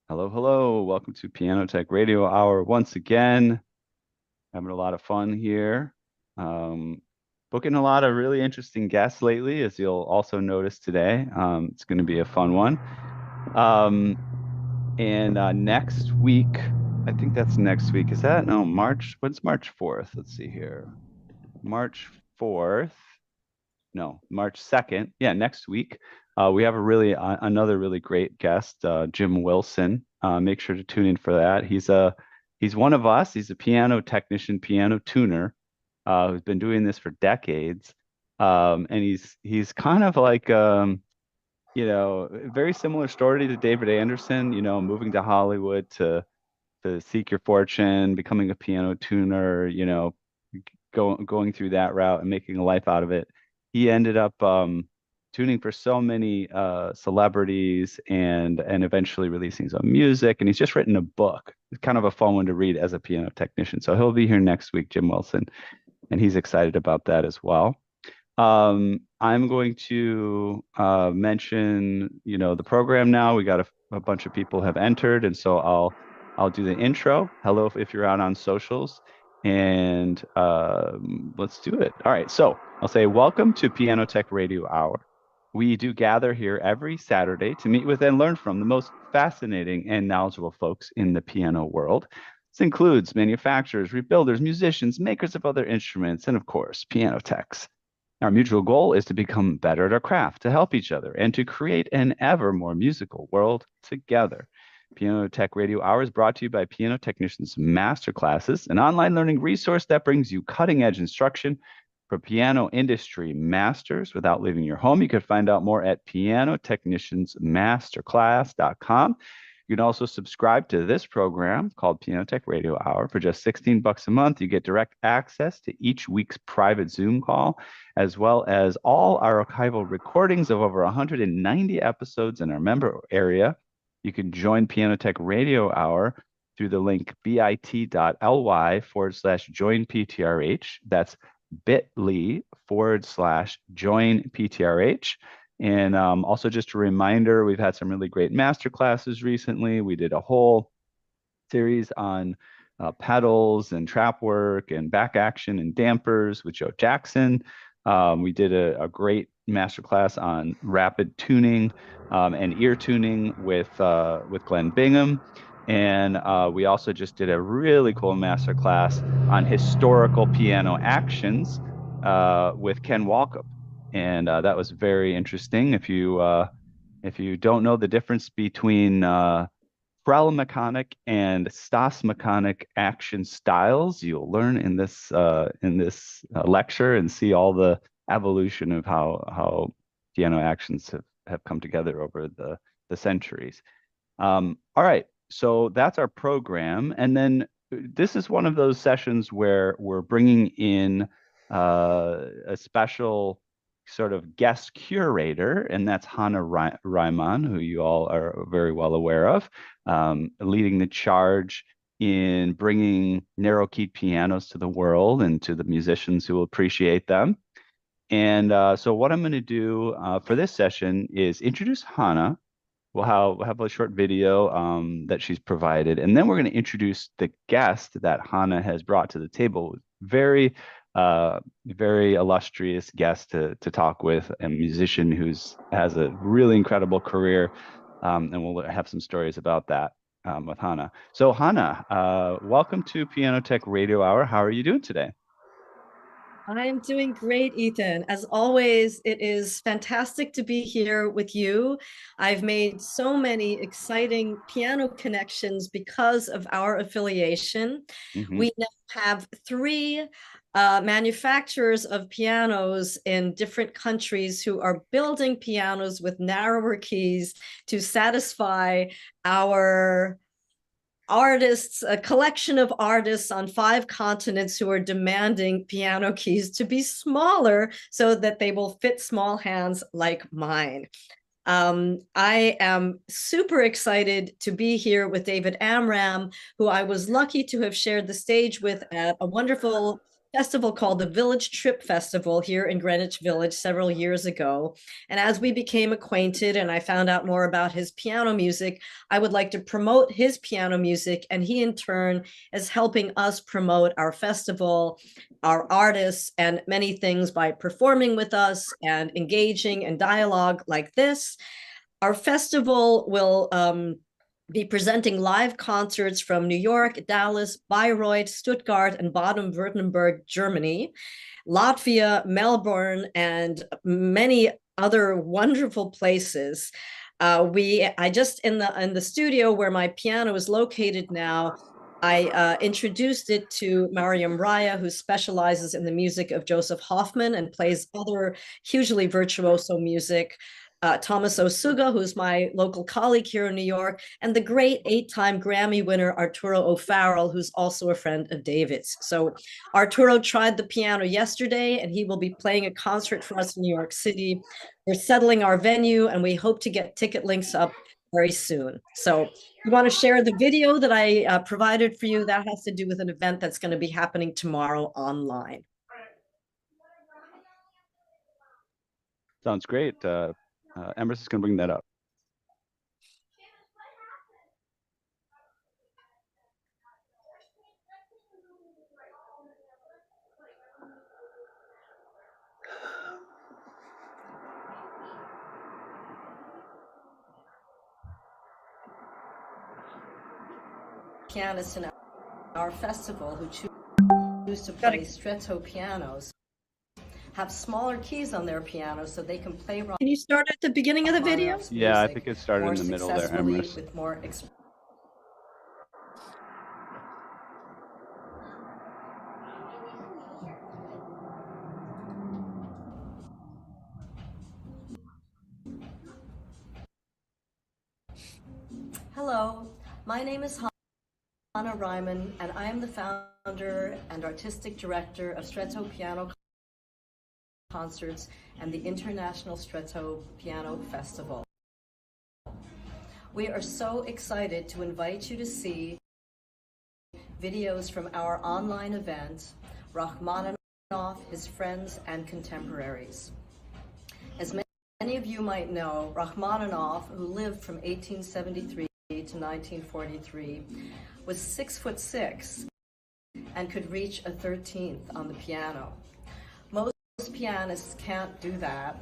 Hello, hello. Welcome to Piano Tech Radio Hour once again. Having a lot of fun here. Um, Booking a lot of really interesting guests lately, as you'll also notice today. It's going to be a fun one. Um, and Next week, I think that's next week. Is that? No, March. When's March 4th? Let's see here. March 4th. No, March 2nd. Yeah, next week. We have another really great guest, Jim Wilson. Make sure to tune in for that. He's one of us. He's a piano technician, piano tuner, who's been doing this for decades. And he's kind of like a very similar story to David Anderson, moving to Hollywood to seek your fortune, becoming a piano tuner, going through that route and making a life out of it. He ended up tuning for so many celebrities and eventually releasing some music. And he's just written a book. It's kind of a fun one to read as a piano technician. So he'll be here next week, Jim Wilson, and he's excited about that as well. I'm going to mention, the program now. We got a bunch of people have entered, and so I'll do the intro. Hello, if you're out on socials, and let's do it. All right, so I'll say welcome to Piano Tech Radio Hour. We do gather here every Saturday to meet with and learn from the most fascinating and knowledgeable folks in the piano world. This includes manufacturers, rebuilders, musicians, makers of other instruments, and of course, piano techs. Our mutual goal is to become better at our craft, to help each other, and to create an ever more musical world together. Piano Tech Radio Hour is brought to you by Piano Technicians Masterclasses, an online learning resource that brings you cutting edge instruction for piano industry masters without leaving your home. You can find out more at pianotechniciansmasterclass.com. You can also subscribe to this program called Piano Tech Radio Hour for just 16 bucks a month. You get direct access to each week's private Zoom call, as well as all our archival recordings of over 190 episodes in our member area. You can join Piano Tech Radio Hour through the link bit.ly/join PTRH. That's bit.ly/join PTRH. And also, just a reminder, we've had some really great master classes recently. We did a whole series on pedals and trap work and back action and dampers with Joe Jackson. We did a great master class on rapid tuning and ear tuning with Glenn Bingham. And we also just did a really cool master class on historical piano actions with Ken Walkup. And that was very interesting. If you don't know the difference between Prell-Mechanic and Stoss-Mechanic action styles, you'll learn in this lecture and see all the evolution of how piano actions have come together over the centuries. All right, so that's our program, and then this is one of those sessions where we're bringing in a special sort of guest curator, and that's Hannah Reimann, who you all are very well aware of, leading the charge in bringing narrow keyed pianos to the world and to the musicians who will appreciate them. And so what I'm going to do for this session is introduce Hannah. We'll have a short video that she's provided, and then we're going to introduce the guest that Hannah has brought to the table. Very illustrious guest to talk with, a musician has a really incredible career, and we'll have some stories about that with Hannah. So Hannah, welcome to Piano Tech Radio Hour. How are you doing today? I'm doing great, Ethan. As always, it is fantastic to be here with you. I've made so many exciting piano connections because of our affiliation. Hmm. We now have three manufacturers of pianos in different countries who are building pianos with narrower keys to satisfy our artists, a collection of artists on 5 continents who are demanding piano keys to be smaller so that they will fit small hands like mine. I am super excited to be here with David Amram, who I was lucky to have shared the stage with at a wonderful festival called the Village Trip Festival here in Greenwich Village several years ago. And as we became acquainted and I found out more about his piano music, I would like to promote his piano music. And he, in turn, is helping us promote our festival, our artists, and many things by performing with us and engaging in dialogue like this. Our festival will be presenting live concerts from New York, Dallas, Bayreuth, Stuttgart, and Baden-Württemberg, Germany, Latvia, Melbourne, and many other wonderful places. I just in the studio where my piano is located now, I introduced it to Mariam Raya, who specializes in the music of Joseph Hoffman and plays other hugely virtuoso music. Thomas Osuga, who's my local colleague here in New York, and the great 8-time Grammy winner Arturo O'Farrell, who's also a friend of David's. So Arturo tried the piano yesterday, and he will be playing a concert for us in New York City. We're settling our venue, and we hope to get ticket links up very soon. So you want to share the video that I provided for you? That has to do with an event that's going to be happening tomorrow online. Sounds great. Emrys is going to bring that up. Pianists in our festival who choose to play stretto pianos have smaller keys on their piano so they can play. Can you start at the beginning of the video? Yeah, I think it started in the middle there, Emrys. With more Hello, my name is Hannah Ryman, and I am the founder and artistic director of Stretto Piano Concerts and the International Stretto Piano Festival. We are so excited to invite you to see videos from our online event, Rachmaninoff, His Friends and Contemporaries. As many of you might know, Rachmaninoff, who lived from 1873 to 1943, was 6'6" and could reach a 13th on the piano. Most pianists can't do that,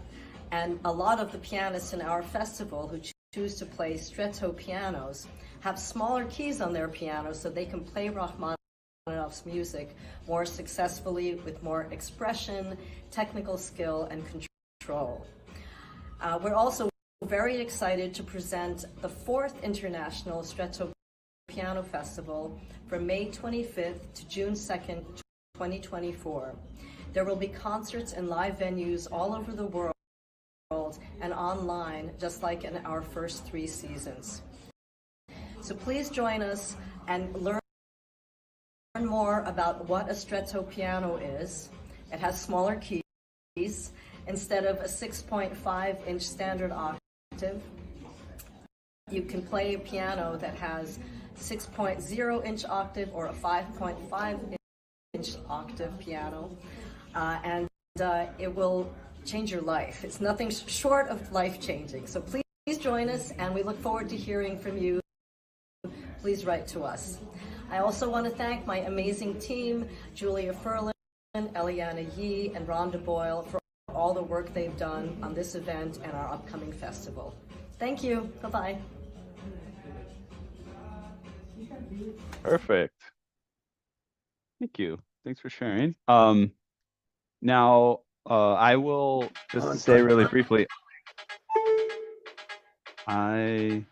and a lot of the pianists in our festival who choose to play stretto pianos have smaller keys on their piano so they can play Rachmaninoff's music more successfully with more expression, technical skill, and control. We're also very excited to present the 4th International Stretto Piano Festival from May 25th to June 2nd, 2024. There will be concerts and live venues all over the world and online, just like in our first 3 seasons. So please join us and learn more about what a stretto piano is. It has smaller keys. Instead of a 6.5-inch standard octave, you can play a piano that has 6.0-inch octave or a 5.5-inch octave piano, and it will change your life. It's nothing short of life-changing. So please join us, and we look forward to hearing from you. Please write to us. I also want to thank my amazing team, Julia Ferlin, Eliana Yee, and Rhonda Boyle, for all the work they've done on this event and our upcoming festival. Thank you. Bye-bye. Perfect. Thank you. Thanks for sharing. Now, I will just say really briefly, I'm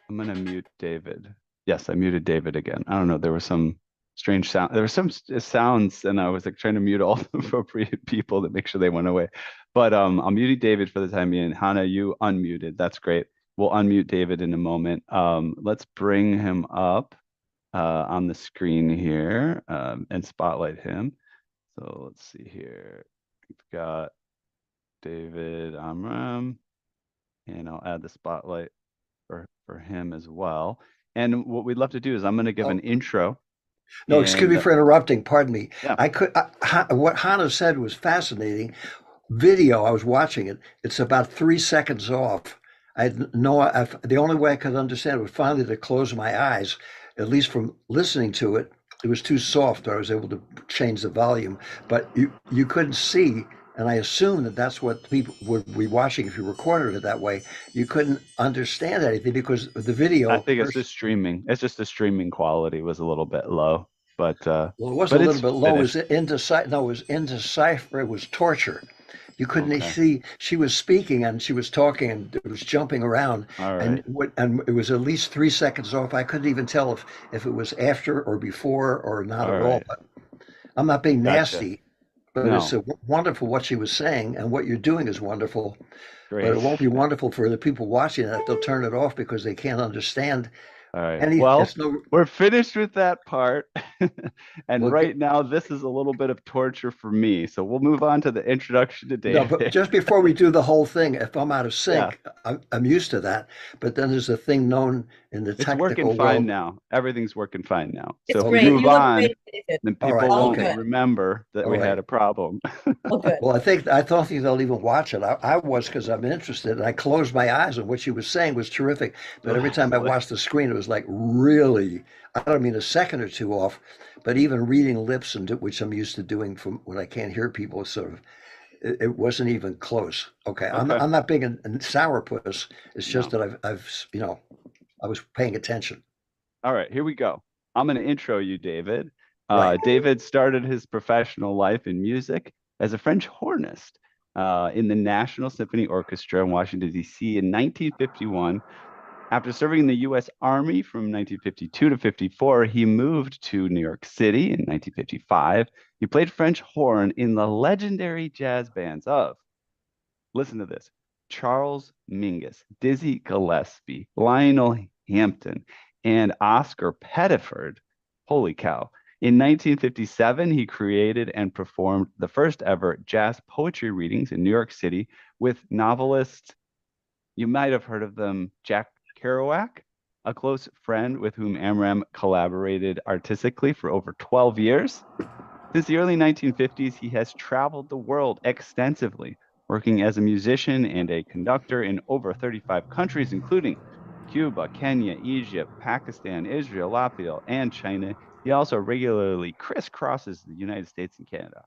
going to mute David. Yes, I muted David again. I don't know. There was some strange sound. There were some sounds, and I was like trying to mute all the appropriate people to make sure they went away. But I'm muting David for the time being. Hannah, you unmuted. That's great. We'll unmute David in a moment. Let's bring him up on the screen here and spotlight him. So let's see here. We've got David Amram, and I'll add the spotlight for him as well. And what we'd love to do is I'm going to give an intro No, excuse me And for interrupting. Pardon me. yeah, What Hannah said was fascinating. Video, I was watching it. It's about 3 seconds off. I had no, the only way I could understand it was finally to close my eyes, at least from listening to it. It was too soft, or I was able to change the volume, but you couldn't see. And I assume that that's what people would be watching if you recorded it that way. You couldn't understand anything because the I video think it's first. just streaming. It's just the streaming quality was a little bit low, Well, it wasn't but a little it's bit low. It was finished. indecipher. No, it was indecipher. It was torture. You couldn't Okay. see. She was speaking and she was talking and it was jumping around, All and right. it was at least 3 seconds off. I couldn't even tell if it was after or before or not All at all. right. But I'm not being Gotcha. nasty. But it's No, wonderful what she was saying, and what you're doing is wonderful. But great. it won't be wonderful for the people watching that. They'll turn it off because they can't understand All right. any. Well, It's no. we're finished with that part. And Well, right now, this is a little bit of torture for me. So we'll move on to the introduction to No, but David. just before we do the whole thing, if I'm out of Yeah, sync, I'm used to that. But then there's a thing known in the it's working technical fine world. now. Everything's working fine now. So It's if we Okay. great. move You look on, great, David. then All right. people All won't Okay. good. remember that All we right. had a problem. All good. Well, I don't think they'll even watch it. I was because I'm interested, and I closed my eyes, and what she was saying was terrific. But every time I Boy. watched the screen, it was like really. I don't mean a second or two off, but even reading lips, which I'm used to doing from when I can't hear people, sort of, it wasn't even close. Okay, Okay. I'm not being a sourpuss. It's just No. that I was paying attention. All right, here we go. I'm going to intro you, David. Right. David started his professional life in music as a French hornist in the National Symphony Orchestra in Washington, D.C. in 1951. After serving in the U.S. Army from 1952 to 54, he moved to New York City in 1955. He played French horn in the legendary jazz bands of, listen to this, Charles Mingus, Dizzy Gillespie, Lionel Hampton, and Oscar Pettiford. Holy cow. In 1957, he created and performed the first ever jazz poetry readings in New York City with novelists, you might have heard of them, Jack Kerouac, a close friend with whom Amram collaborated artistically for over 12 years. Since the early 1950s, he has traveled the world extensively, working as a musician and a conductor in over 35 countries, including Cuba, Kenya, Egypt, Pakistan, Israel, Latvia, and China. He also regularly crisscrosses the United States and Canada.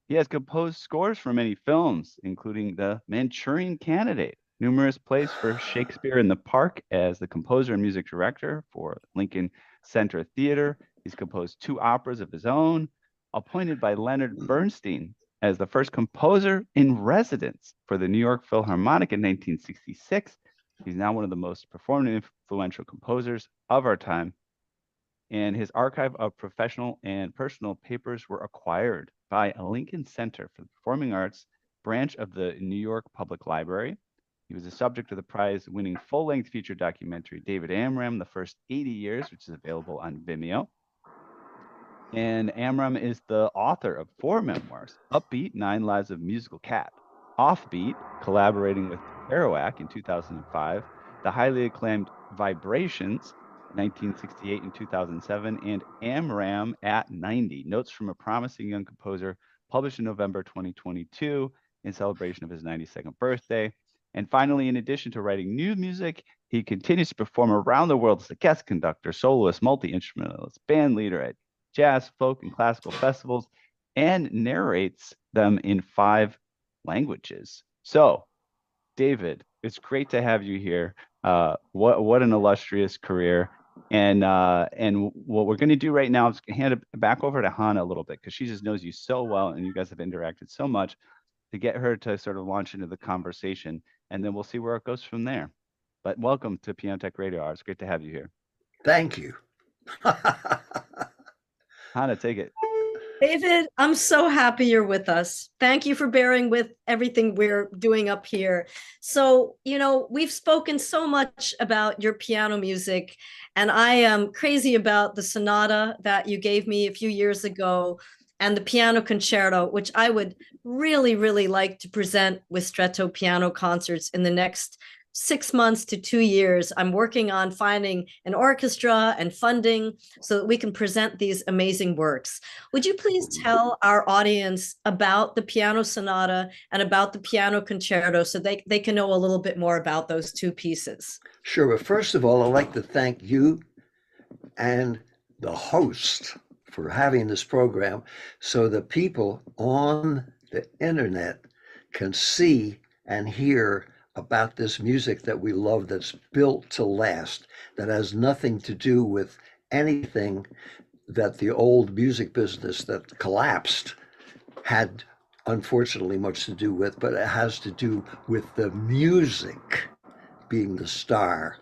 He has composed scores for many films, including The Manchurian Candidate, numerous plays for Shakespeare in the Park as the composer and music director for Lincoln Center Theater. He's composed 2 operas of his own, appointed by Leonard Bernstein as the first composer in residence for the New York Philharmonic in 1966. He's now one of the most performed and influential composers of our time, and his archive of professional and personal papers were acquired by a Lincoln Center for the Performing Arts branch of the New York Public Library. He was the subject of the prize-winning full-length feature documentary David Amram, The First 80 Years, which is available on Vimeo. And Amram is the author of 4 memoirs, Upbeat, 9 Lives of Musical Cat, Offbeat, collaborating with Kerouac in 2005, the highly acclaimed Vibrations, 1968 and 2007, and Amram at 90, Notes from a Promising Young Composer, published in November 2022 in celebration of his 92nd birthday. And finally, in addition to writing new music, he continues to perform around the world as a guest conductor, soloist, multi-instrumentalist, band leader at jazz, folk, and classical festivals, and narrates them in 5 languages. So, David, it's great to have you here. What an illustrious career. And what we're going to do right now is hand it back over to Hannah a little bit because she just knows you so well and you guys have interacted so much to get her to sort of launch into the conversation, and then we'll see where it goes from there. But welcome to Piano Tech Radio Hour. It's great to have you here. Thank you. Hannah, take it. David, I'm so happy you're with us. Thank you for bearing with everything we're doing up here. So, we've spoken so much about your piano music, and I am crazy about the sonata that you gave me a few years ago and the piano concerto, which I would really, really like to present with Stretto piano concerts in the next 6 months to 2 years, I'm working on finding an orchestra and funding so that we can present these amazing works. Would you please tell our audience about the piano sonata and about the piano concerto so they can know a little bit more about those two pieces? Sure, but first of all, I'd like to thank you and the host for having this program so the people on the internet can see and hear about this music that we love, that's built to last, that has nothing to do with anything that the old music business that collapsed had unfortunately much to do with, but it has to do with the music being the star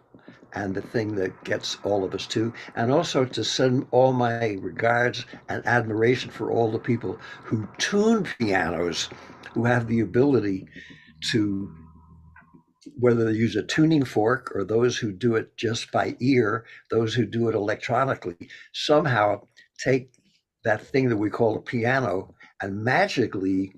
and the thing that gets all of us to, and also to send all my regards and admiration for all the people who tune pianos, who have the ability to, whether they use a tuning fork or those who do it just by ear, those who do it electronically, somehow take that thing that we call a piano and magically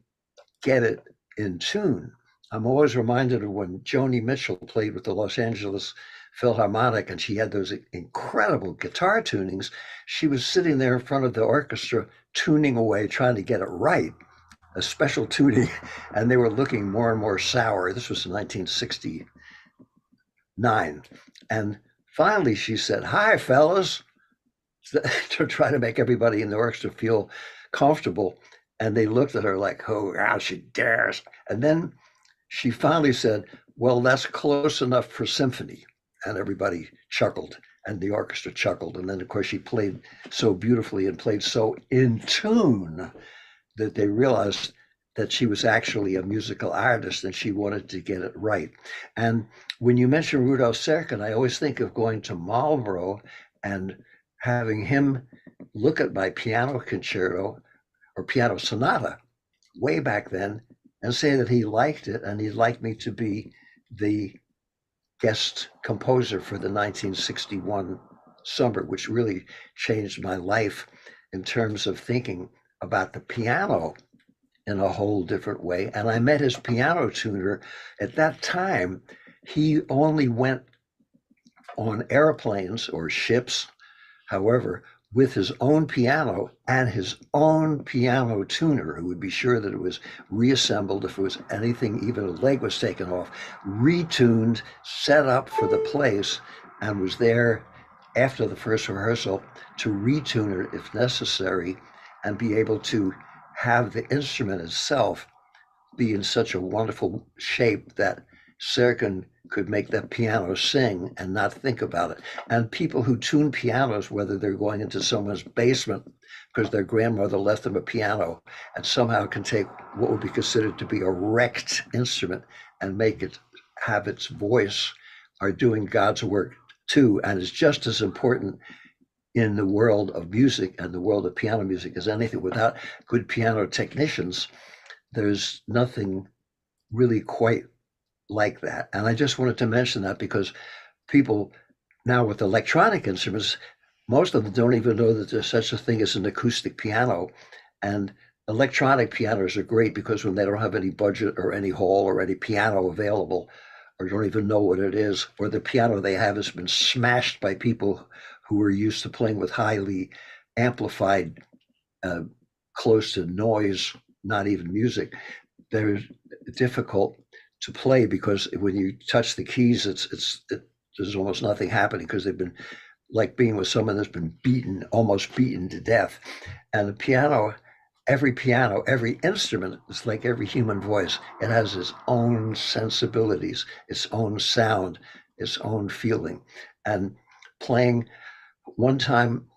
get it in tune. I'm always reminded of when Joni Mitchell played with the Los Angeles Philharmonic and she had those incredible guitar tunings. She was sitting there in front of the orchestra tuning away, trying to get it right, a special tuning, and they were looking more and more sour. This was in 1969. And finally she said, "Hi, fellas," to try to make everybody in the orchestra feel comfortable. And they looked at her like, "Oh, how she dares." And then she finally said, "Well, that's close enough for symphony." And everybody chuckled and the orchestra chuckled. And then, of course, she played so beautifully and played so in tune that they realized that she was actually a musical artist and she wanted to get it right. And when you mention Rudolf Serkin, I always think of going to Marlborough and having him look at my piano concerto or piano sonata way back then and say that he liked it and he'd like me to be the guest composer for the 1961 summer, which really changed my life in terms of thinking about the piano in a whole different way. And I met his piano tuner. At that time, he only went on airplanes or ships, however, with his own piano and his own piano tuner, who would be sure that it was reassembled if it was anything, even a leg was taken off, retuned, set up for the place, and was there after the first rehearsal to retune it if necessary and be able to have the instrument itself be in such a wonderful shape that Serkin could make that piano sing and not think about it. And people who tune pianos, whether they're going into someone's basement because their grandmother left them a piano, and somehow can take what would be considered to be a wrecked instrument and make it have its voice, are doing God's work too. And it's just as important in the world of music and the world of piano music as anything. Without good piano technicians, there's nothing really quite like that. And I just wanted to mention that because people now with electronic instruments, most of them don't even know that there's such a thing as an acoustic piano. And electronic pianos are great because when they don't have any budget or any hall or any piano available, or don't even know what it is, or the piano they have has been smashed by people who are used to playing with highly amplified, close to noise, not even music, they're difficult to play because when you touch the keys, there's almost nothing happening because they've been like being with someone that's been beaten, almost beaten to death. And the piano, every instrument is like every human voice. It has its own sensibilities, its own sound, its own feeling. And playing one time,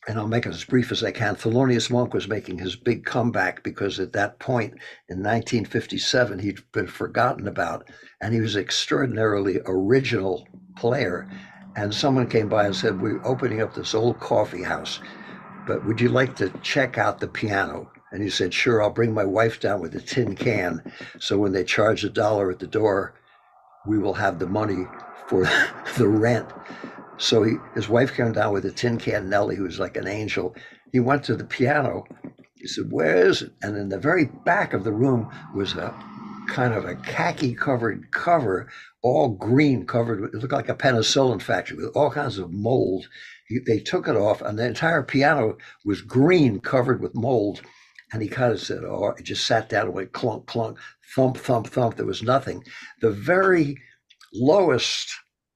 and I'll make it as brief as I can, Thelonious Monk was making his big comeback because at that point in 1957, he'd been forgotten about, and he was an extraordinarily original player. And someone came by and said, "We're opening up this old coffee house, but would you like to check out the piano?" And he said, "Sure, I'll bring my wife down with a tin can. So when they charge $1 at the door, we will have the money for the rent." So his wife came down with a tin can, Nellie, who was like an angel. He went to the piano. He said, "Where is it?" And in the very back of the room was a kind of a khaki covered cover, all green covered. It looked like a penicillin factory with all kinds of mold. They took it off, and the entire piano was green, covered with mold. And he kind of said, "Oh," it just sat down and went clunk, clunk, thump, thump, thump. There was nothing. The very lowest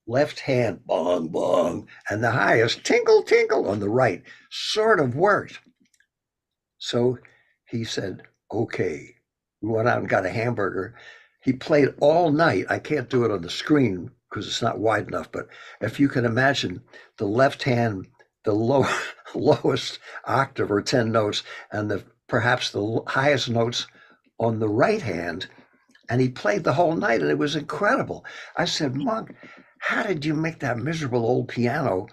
left hand, bong, bong, and the highest, tinkle, tinkle, on the right, sort of worked. So he said, "Okay." We went out and got a hamburger. He played all night. I can't do it on the screen because it's not wide enough, but if you can imagine the left hand, the lowest octave or 10 notes, and perhaps the highest notes on the right hand, and he played the whole night, and it was incredible. I said, "Monk, how did you make that miserable old piano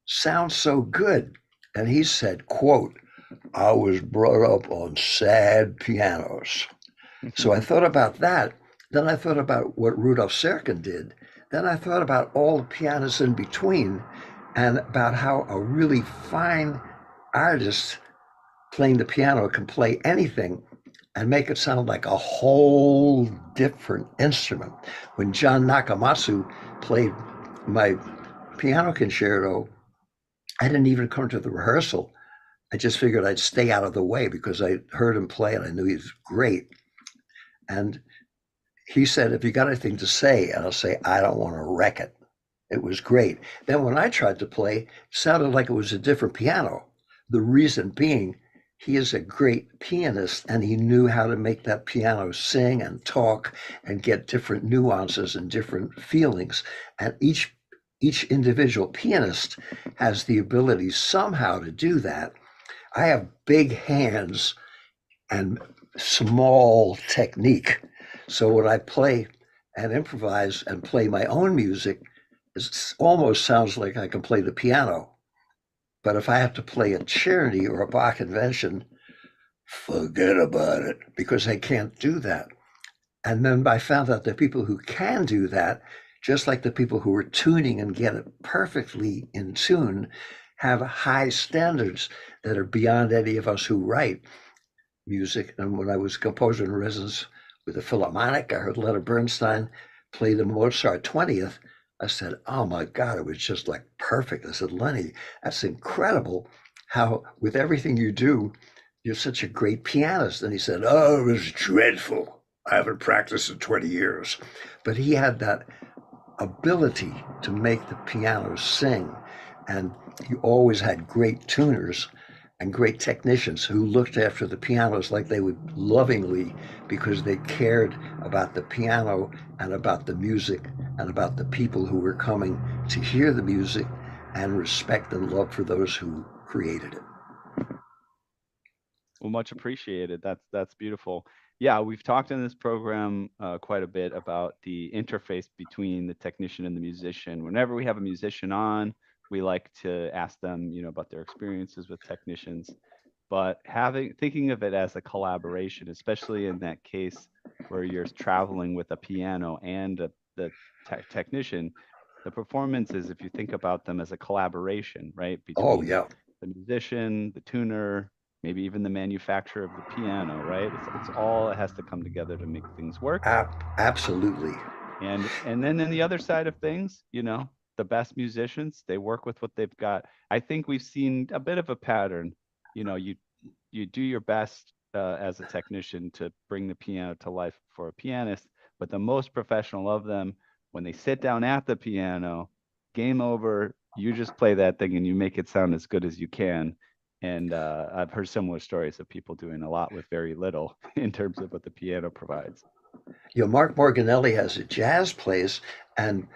sound so good?" And he said, quote, "I was brought up on sad pianos." So I thought about that. Then I thought about what Rudolf Serkin did. Then I thought about all the pianists in between and about how a really fine artist playing the piano can play anything and make it sound like a whole different instrument. When John Nakamatsu played my piano concerto, I didn't even come to the rehearsal. I just figured I'd stay out of the way because I heard him play and I knew he was great. And he said, "If you got anything to say," and I'll say, "I don't want to wreck it." It was great. Then when I tried to play, it sounded like it was a different piano. The reason being, he is a great pianist and he knew how to make that piano sing and talk and get different nuances and different feelings. And each individual pianist has the ability somehow to do that. I have big hands and small technique. So when I play and improvise and play my own music, it almost sounds like I can play the piano. But if I have to play a Czerny or a Bach convention, forget about it, because I can't do that. And then I found out that people who can do that, just like the people who are tuning and get it perfectly in tune, have high standards that are beyond any of us who write music. And when I was composer in residence with the Philharmonic, I heard Leonard Bernstein play the Mozart 20th. I said, "Oh my God, it was just like perfect." I said, "Lenny, that's incredible how with everything you do, you're such a great pianist." And he said, "Oh, it was dreadful. I haven't practiced in 20 years. But he had that ability to make the piano sing. And he always had great tuners and great technicians who looked after the pianos like they would lovingly, because they cared about the piano and about the music and about the people who were coming to hear the music, and respect and love for those who created it." Well, much appreciated. That's beautiful. Yeah, we've talked in this program quite a bit about the interface between the technician and the musician. Whenever we have a musician on, we like to ask them, about their experiences with technicians. But thinking of it as a collaboration, especially in that case where you're traveling with a piano and the technician, the performances, if you think about them as a collaboration, right, Oh, between yeah. the musician, the tuner, maybe even the manufacturer of the piano, right? It has to come together to make things work. Absolutely. And then in the other side of things, the best musicians, they work with what they've got. I think we've seen a bit of a pattern. You do your best as a technician to bring the piano to life for a pianist, but the most professional of them, when they sit down at the piano, game over. You just play that thing and you make it sound as good as you can. And I've heard similar stories of people doing a lot with very little in terms of what the piano provides. Mark Morganelli has a jazz place, and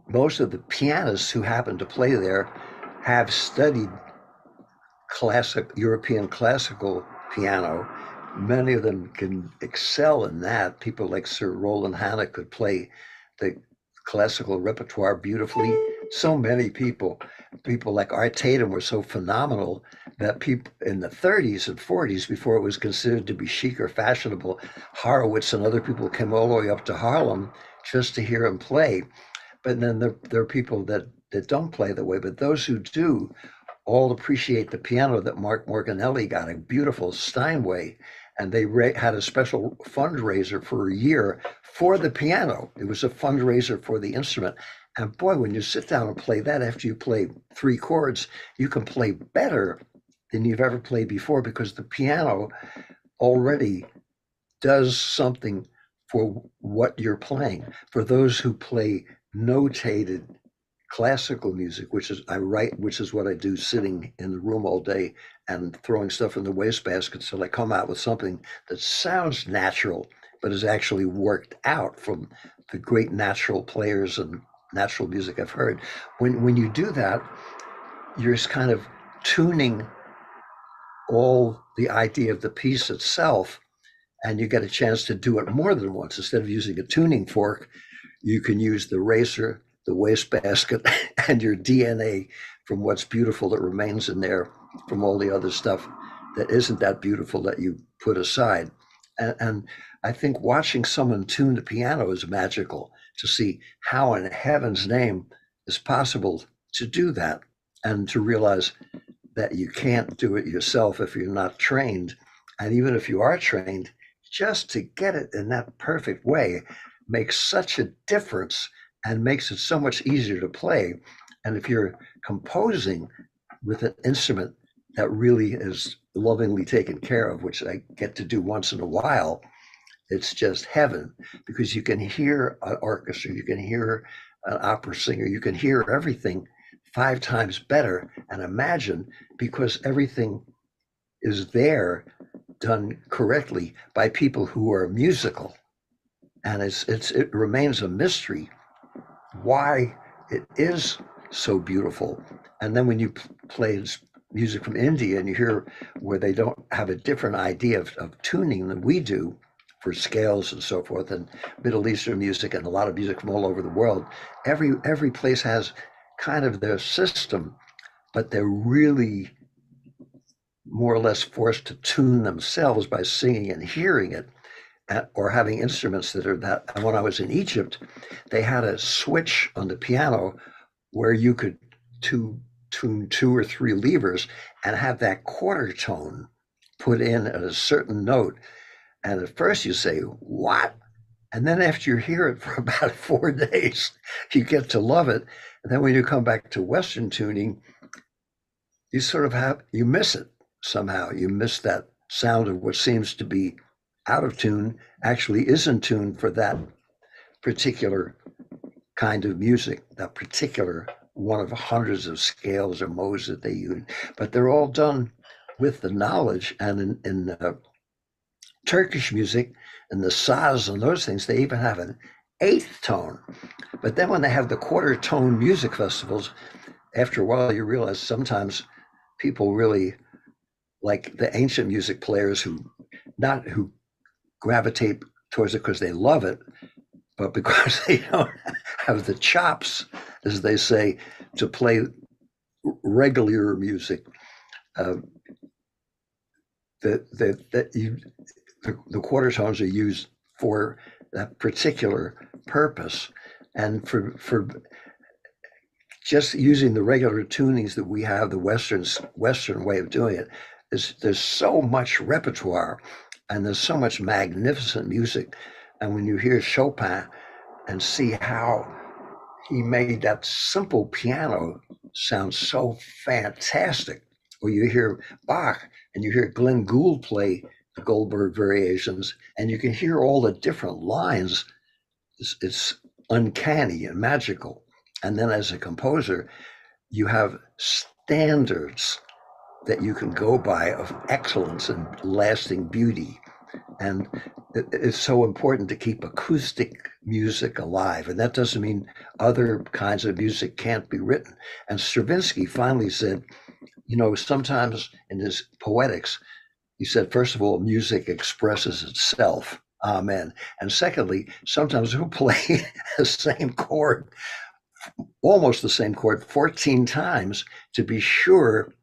most of the pianists who happen to play there have studied European classical piano. Many of them can excel in that. People like Sir Roland Hanna could play the classical repertoire beautifully. So many people like Art Tatum were so phenomenal that people in the 30s and 40s, before it was considered to be chic or fashionable, Horowitz and other people came all the way up to Harlem just to hear him play. But then there are people that don't play that way, but those who do all appreciate the piano that Mark Morganelli got, a beautiful Steinway. and they had a special fundraiser for a year for the piano. It was a fundraiser for the instrument. And boy, when you sit down and play that after you play 3 chords, you can play better than you've ever played before, because the piano already does something for what you're playing. For those who play notated classical music, which is what I do, sitting in the room all day and throwing stuff in the wastebasket till I come out with something that sounds natural, but is actually worked out from the great natural players and natural music I've heard. When you do that, you're just kind of tuning all the idea of the piece itself, and you get a chance to do it more than once. Instead of using a tuning fork, you can use the eraser, the wastebasket, and your DNA from what's beautiful that remains in there from all the other stuff that isn't that beautiful that you put aside. And I think watching someone tune the piano is magical, to see how in heaven's name is possible to do that, and to realize that you can't do it yourself if you're not trained. And even if you are trained, just to get it in that perfect way makes such a difference and makes it so much easier to play. And if you're composing with an instrument that really is lovingly taken care of, which I get to do once in a while, it's just heaven, because you can hear an orchestra, you can hear an opera singer, you can hear everything 5 times better. And imagine, because everything is there done correctly by people who are musical. And it remains a mystery why it is so beautiful. And then when you play music from India and you hear where they don't have a different idea of tuning than we do for scales and so forth, and Middle Eastern music and a lot of music from all over the world, every place has kind of their system, but they're really more or less forced to tune themselves by singing and hearing it, or having instruments that are that. And when I was in Egypt, they had a switch on the piano where you could tune 2 or 3 levers and have that quarter tone put in at a certain note. And at first you say, what? And then after you hear it for about 4 days, you get to love it. And then when you come back to Western tuning, you sort of you miss it somehow. You miss that sound of what seems to be out of tune actually is in tune for that particular kind of music, that particular one of hundreds of scales or modes that they use. But they're all done with the knowledge. And in Turkish music and the saz and those things, they even have an 8th tone. But then when they have the quarter tone music festivals, after a while you realize sometimes people really like the ancient music players who gravitate towards it because they love it, but because they don't have the chops, as they say, to play regular music. The quarter tones are used for that particular purpose, and for just using the regular tunings that we have, the Western way of doing it, there's so much repertoire and there's so much magnificent music. And when you hear Chopin and see how he made that simple piano sound so fantastic, or you hear Bach and you hear Glenn Gould play the Goldberg variations, and you can hear all the different lines, it's uncanny and magical. And then as a composer, you have standards that you can go by of excellence and lasting beauty. And it's so important to keep acoustic music alive. And that doesn't mean other kinds of music can't be written. And Stravinsky finally said, sometimes in his poetics, he said, first of all, music expresses itself. Amen. And secondly, sometimes we'll play the same chord, almost the same chord, 14 times to be sure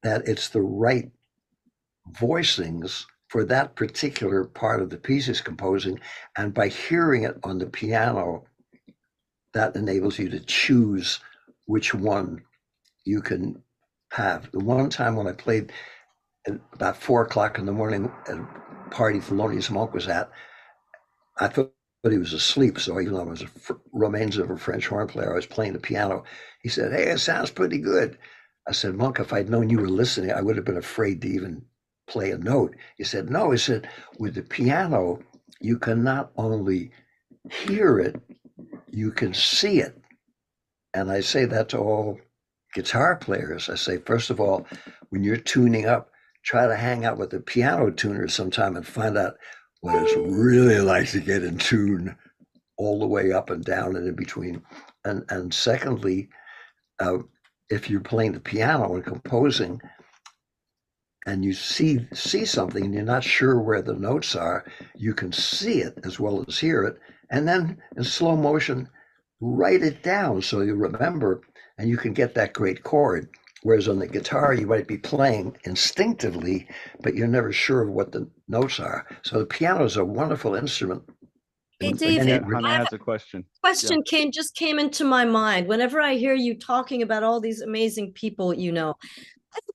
that it's the right voicings for that particular part of the piece he's composing. And by hearing it on the piano, that enables you to choose which one you can have. The one time when I played at about 4 o'clock in the morning party Thelonious Monk was at. I thought he was asleep, so even though I was remains of a French horn player, I was playing the piano. He said, "Hey, it sounds pretty good." I said, "Monk, if I'd known you were listening, I would have been afraid to even play a note." He said, "No," he said, "with the piano, you can not only hear it, you can see it." And I say that to all guitar players. I say, first of all, when you're tuning up, try to hang out with a piano tuner sometime and find out what it's really like to get in tune all the way up and down and in between. And secondly, if you're playing the piano and composing and you see something and you're not sure where the notes are, you can see it as well as hear it. And then in slow motion, write it down so you remember and you can get that great chord. Whereas on the guitar, you might be playing instinctively, but you're never sure of what the notes are. So the piano is a wonderful instrument. Hey, And David, Yeah, again, Hannah has a question. question just came into my mind. Whenever I hear you talking about all these amazing people, I don't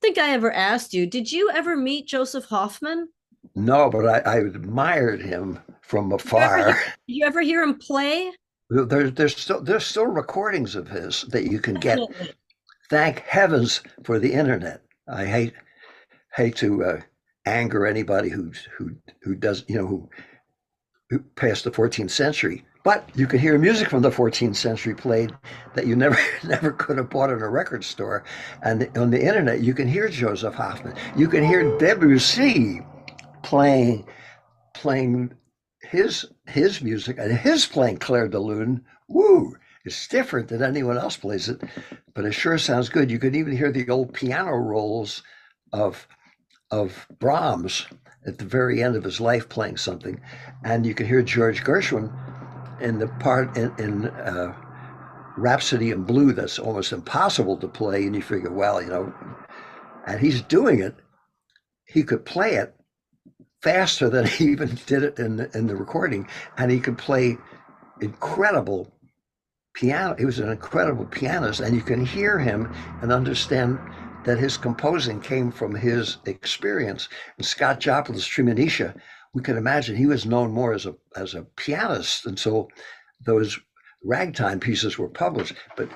think I ever asked you, did you ever meet Joseph Hoffman? no, but I admired him from Did afar. you ever hear him play? There's still recordings of his that you can get. Definitely. Thank heavens for the internet. I hate to anger anybody who does who passed the 14th century, but you can hear music from the 14th century played that you never could have bought in a record store. And on the internet, you can hear Joseph Hoffman. You can hear Debussy playing his music, and his playing Clair de Lune. Woo! It's different than anyone else plays it, but it sure sounds good. You can even hear the old piano rolls of Brahms at the very end of his life playing something, and you can hear George Gershwin in the part in Rhapsody in Blue that's almost impossible to play, and you figure, well, and he's doing it. He could play it faster than he even did it in the recording, and he could play incredible piano. He was an incredible pianist, and you can hear him and understand that his composing came from his experience. And Scott Joplin's Treemonisha, we can imagine he was known more as a pianist until those ragtime pieces were published. But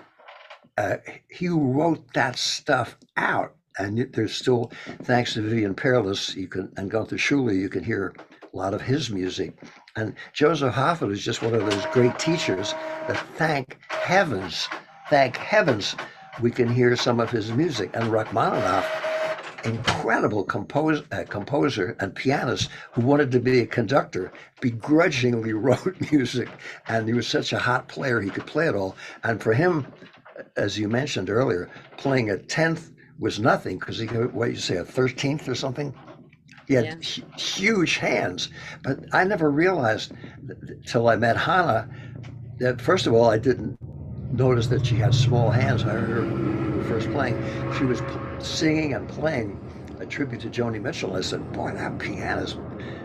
he wrote that stuff out, and there's still, thanks to Vivian Peerless, and Gunther Schuller, you can hear a lot of his music. And Joseph Hoffman is just one of those great teachers that thank heavens, we can hear some of his music. And Rachmaninoff, incredible composer and pianist who wanted to be a conductor, begrudgingly wrote music. And he was such a hot player, he could play it all. And for him, as you mentioned earlier, playing a 10th was nothing because he could, what you say, a 13th or something? He had huge hands. But I never realized till I met Hannah that, first of all, I didn't notice that she had small hands. I heard her first playing. She was singing and playing a tribute to Joni Mitchell. I said, boy, that pianist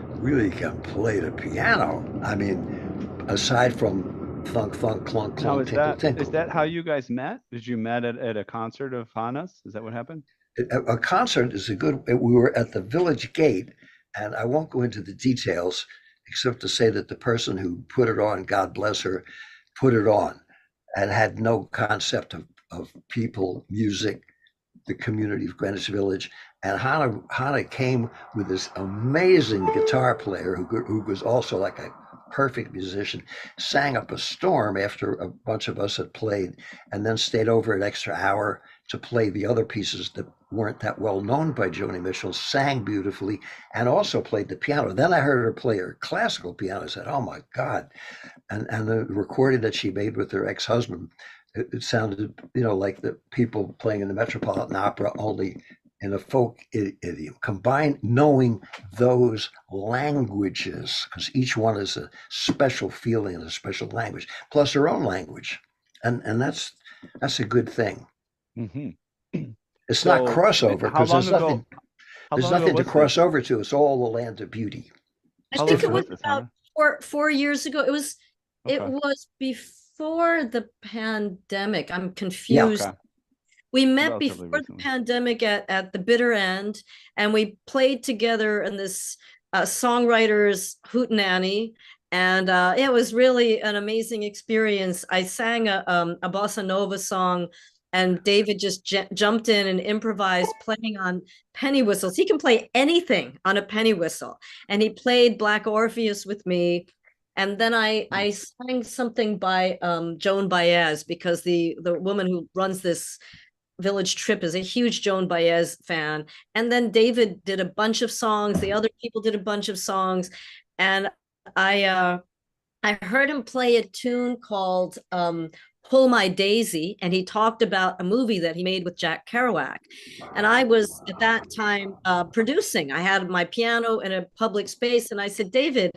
really can play the piano. I mean, aside from thunk, thunk, clunk, Now, clunk, tinkle, tinkle. is that how you guys met? Did you met at a concert of Hannah's? Is that what happened? A concert is a good, we were at the Village Gate, and I won't go into the details except to say that the person who put it on, God bless her, put it on and had no concept of people, music, the community of Greenwich Village. And Hannah came with this amazing guitar player who was also like a perfect musician, sang up a storm after a bunch of us had played, and then stayed over an extra hour to play the other pieces that weren't that well known by Joni Mitchell, sang beautifully, and also played the piano. Then I heard her play her classical piano. I said, oh my God. And the recording that she made with her ex-husband, it sounded, like the people playing in the Metropolitan Opera, only in a folk idiom. Combine knowing those languages, because each one is a special feeling and a special language, plus her own language. And that's a good thing. Mm-hmm. It's not crossover, because there's nothing to cross over to. It's all the land of beauty. I think it was about 4 years ago. It was before the pandemic. I'm confused. Yeah, okay. We met before the pandemic at the bitter end, and we played together in this songwriters hootenanny. And it was really an amazing experience. I sang a bossa nova song, and David just jumped in and improvised playing on penny whistles. He can play anything on a penny whistle. And he played Black Orpheus with me. And then I sang something by Joan Baez, because the woman who runs this Village Trip is a huge Joan Baez fan. And then David did a bunch of songs. The other people did a bunch of songs. And I heard him play a tune called Pull My Daisy, and he talked about a movie that he made with Jack Kerouac. And I was at that time producing. I had my piano in a public space, and I said, David,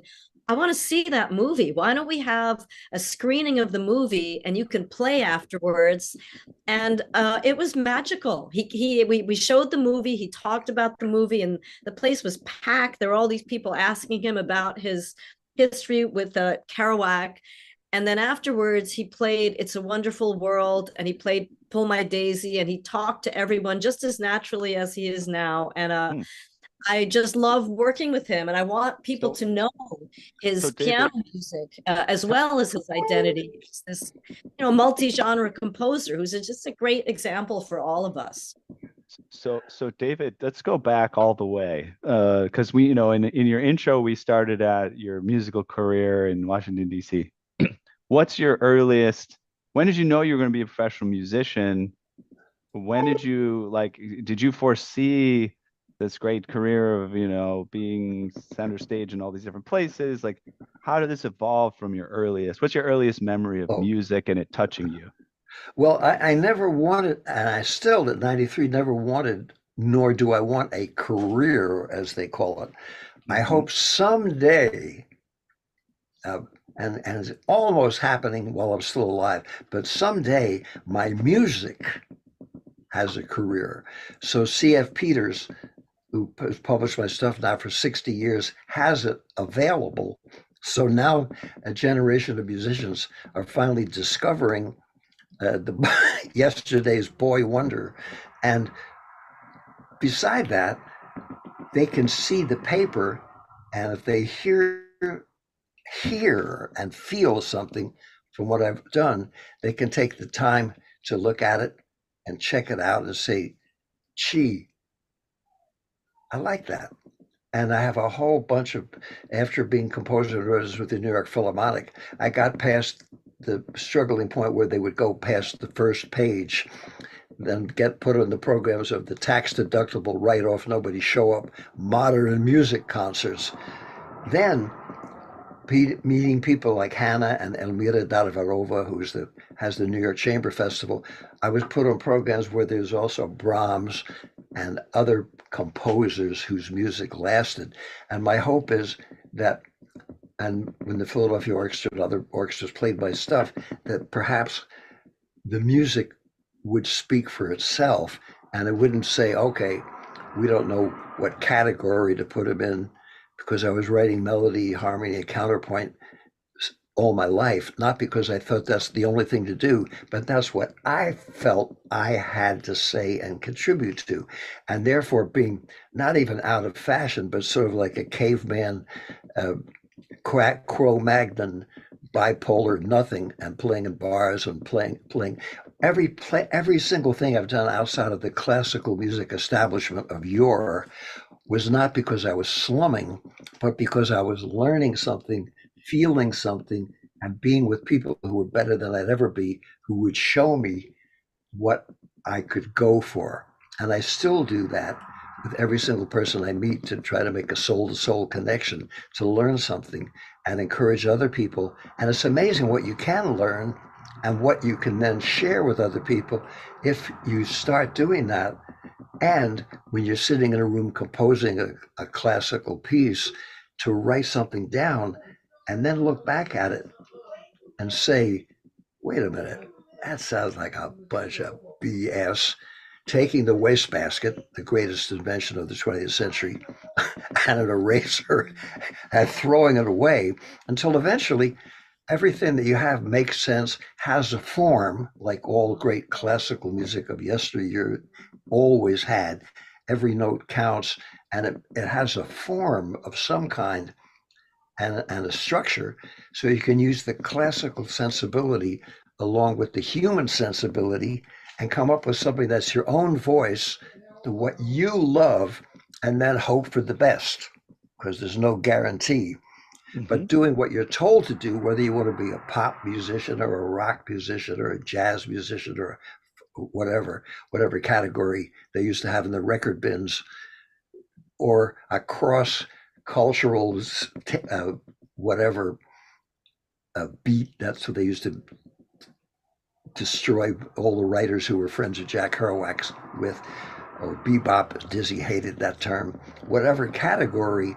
I want to see that movie. Why don't we have a screening of the movie and you can play afterwards? And it was magical. We showed the movie. He talked about the movie, and the place was packed. There were all these people asking him about his history with Kerouac. And then afterwards, he played It's a Wonderful World, and he played Pull My Daisy, and he talked to everyone just as naturally as he is now. And I just love working with him, and I want people to know his piano music as well as his identity. He's this, multi-genre composer who's just a great example for all of us. So David, let's go back all the way, because we, in your intro, we started at your musical career in Washington, D.C. What's your earliest? When did you know you were going to be a professional musician? When did you foresee this great career of, being center stage in all these different places? Like, how did this evolve from your earliest? What's your earliest memory of music and it touching you? Well, I never wanted, and I still at 93 never wanted, nor do I want a career, as they call it. I hope someday, and it's almost happening while I'm still alive, but someday my music has a career. So C.F. Peters, who has published my stuff now for 60 years, has it available. So now a generation of musicians are finally discovering yesterday's boy wonder. And beside that, they can see the paper, and if they hear and feel something from what I've done, they can take the time to look at it and check it out and say, gee, I like that. And I have a whole bunch of, after being composer and artist with the New York Philharmonic, I got past the struggling point where they would go past the first page, then get put on the programs of the tax deductible write-off, nobody show up, modern music concerts. Then meeting people like Hannah and Elmira Dadavarova, who has the New York Chamber Festival, I was put on programs where there's also Brahms and other composers whose music lasted. And my hope is that, and when the Philadelphia Orchestra and other orchestras played my stuff, that perhaps the music would speak for itself, and it wouldn't say, okay, we don't know what category to put them in, because I was writing melody, harmony, and counterpoint all my life, not because I thought that's the only thing to do, but that's what I felt I had to say and contribute to. And therefore being not even out of fashion, but sort of like a caveman, Cro-Magnon, bipolar nothing, and playing in bars and playing every single thing I've done outside of the classical music establishment of yore was not because I was slumming, but because I was learning something, feeling something, and being with people who were better than I'd ever be, who would show me what I could go for. And I still do that with every single person I meet, to try to make a soul-to-soul connection, to learn something and encourage other people. And it's amazing what you can learn and what you can then share with other people if you start doing that. And when you're sitting in a room composing a classical piece, to write something down and then look back at it and say, wait a minute, that sounds like a bunch of BS. Taking the wastebasket, the greatest invention of the 20th century, and an eraser, and throwing it away until eventually everything that you have makes sense, has a form, like all great classical music of yesteryear always had. every note counts, and it has a form of some kind and a structure, so you can use the classical sensibility along with the human sensibility and come up with something that's your own voice, to what you love, and then hope for the best, because there's no guarantee. But doing what you're told to do, whether you want to be a pop musician or a rock musician or a jazz musician or whatever category they used to have in the record bins, or a cross cultural whatever beat. That's what they used to destroy all the writers who were friends of Jack Kerouac with, or bebop. Dizzy hated that term. Whatever category,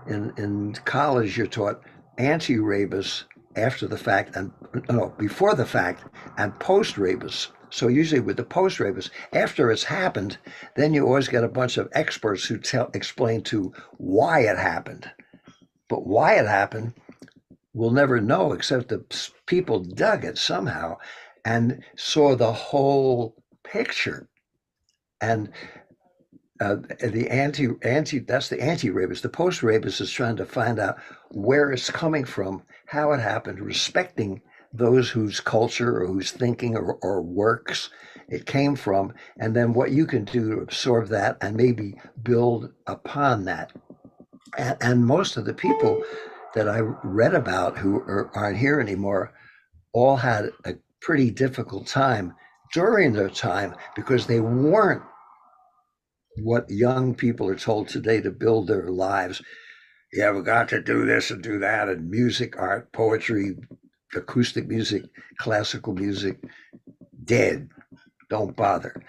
in college you're taught anti-rebus after the fact, and no, before the fact, and post-rebus. So usually with the post-rebus, after it's happened, then you always get a bunch of experts who explain to why it happened. But why it happened, we'll never know, except the people dug it somehow and saw the whole picture. And the that's the anti-rebus. The post-rebus is trying to find out where it's coming from, how it happened, respecting those whose culture or whose thinking or works it came from, and then what you can do to absorb that and maybe build upon that. And most of the people that I read about who aren't here anymore all had a pretty difficult time during their time, because they weren't what young people are told today to build their lives. Yeah, we got to do this and do that, and music, art, poetry, acoustic music, classical music, dead. Don't bother.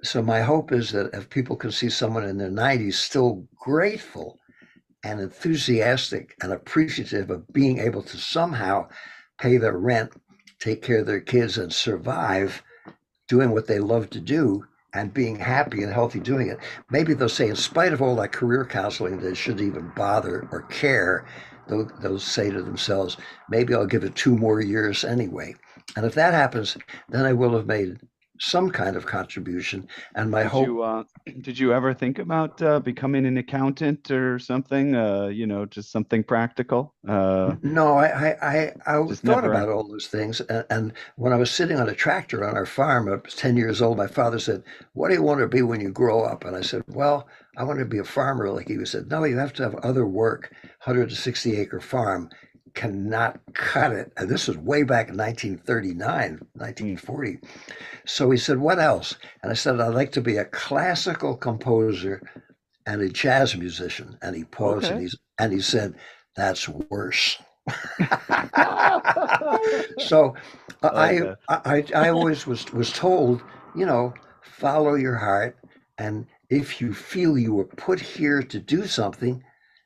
So my hope is that if people can see someone in their 90s still grateful and enthusiastic and appreciative of being able to somehow pay their rent, take care of their kids, and survive doing what they love to do and being happy and healthy doing it, maybe they'll say, in spite of all that career counseling, they shouldn't even bother or care. They'll say to themselves, maybe I'll give it 2 more years anyway. And if that happens, then I will have made some kind of contribution. And my hope. Did you ever think about becoming an accountant or something? Just something practical? No, I Just thought never. about all those things. And when I was sitting on a tractor on our farm, I was 10 years old, my father said, "What do you want to be when you grow up?" And I said, "Well, I want to be a farmer like you." He said, "No, you have to have other work. 160-acre farm cannot cut it." And this was way back in 1939, 1940. So he said, "What else?" And I said, "I'd like to be a classical composer and a jazz musician." And he paused, Okay. and he said, "That's worse." So Okay. I always was told, follow your heart, and if you feel you were put here to do something,